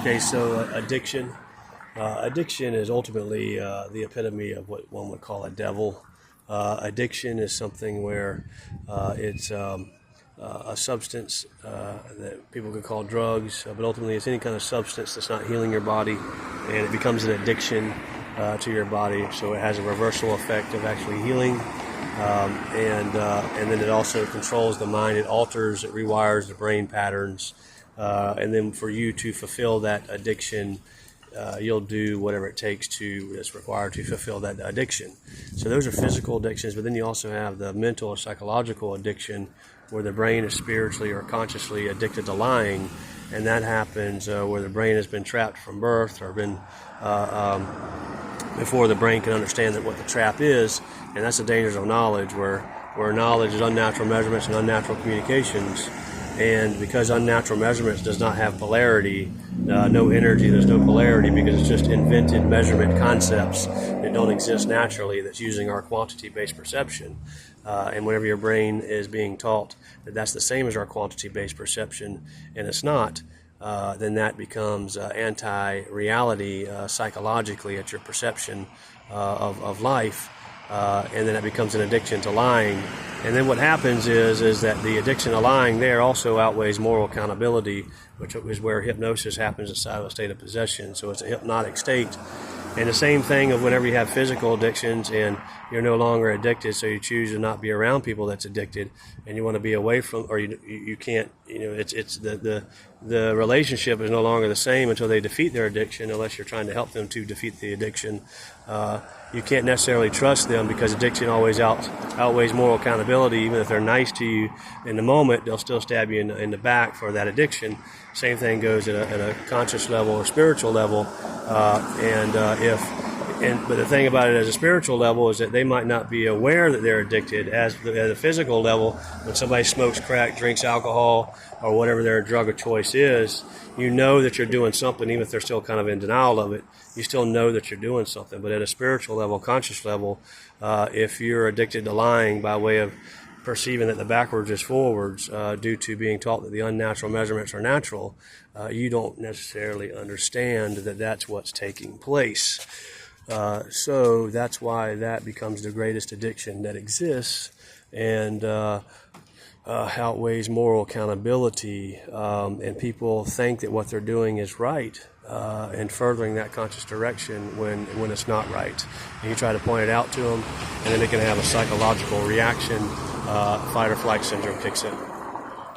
Okay, so addiction. Addiction is ultimately the epitome of what one would call a devil. Addiction is something where it's a substance that people could call drugs, but ultimately it's any kind of substance that's not healing your body, and it becomes an addiction to your body. So it has a reversal effect of actually healing, and then it also controls the mind. It alters, it rewires the brain patterns. And then for you to fulfill that addiction, you'll do whatever it takes it's required to fulfill that addiction. So those are physical addictions, but then you also have the mental or psychological addiction where the brain is spiritually or consciously addicted to lying. And that happens where the brain has been trapped from birth or been before the brain can understand that what the trap is. And that's the dangers of knowledge, where knowledge is unnatural measurements and unnatural communications. And because unnatural measurements does not have polarity, no energy, there's no polarity because it's just invented measurement concepts that don't exist naturally, that's using our quantity-based perception. And whenever your brain is being taught that that's the same as our quantity-based perception, and it's not, then that becomes anti-reality psychologically at your perception of life. And then it becomes an addiction to lying. And then what happens is that the addiction to lying there also outweighs moral accountability, which is where hypnosis happens inside of a state of possession. So it's a hypnotic state. And the same thing of whenever you have physical addictions and you're no longer addicted, so you choose to not be around people that's addicted, and you want to be away from, or you can't, it's the relationship is no longer the same until they defeat their addiction, unless you're trying to help them to defeat the addiction. You can't necessarily trust them because addiction always outweighs moral accountability. Even if they're nice to you in the moment, they'll still stab you in the back for that addiction. Same thing goes at a conscious level or spiritual level. But the thing about it as a spiritual level is that they might not be aware that they're addicted. At a physical level, when somebody smokes crack, drinks alcohol, or whatever their drug of choice is, you know that you're doing something, even if they're still kind of in denial of it. You still know that you're doing something. But at a spiritual level, conscious level, if you're addicted to lying by way of perceiving that the backwards is forwards due to being taught that the unnatural measurements are natural, you don't necessarily understand that that's what's taking place. So that's why that becomes the greatest addiction that exists, and outweighs moral accountability, and people think that what they're doing is right, and furthering that conscious direction when it's not right. And you try to point it out to them, and then they can have a psychological reaction, fight or flight syndrome kicks in.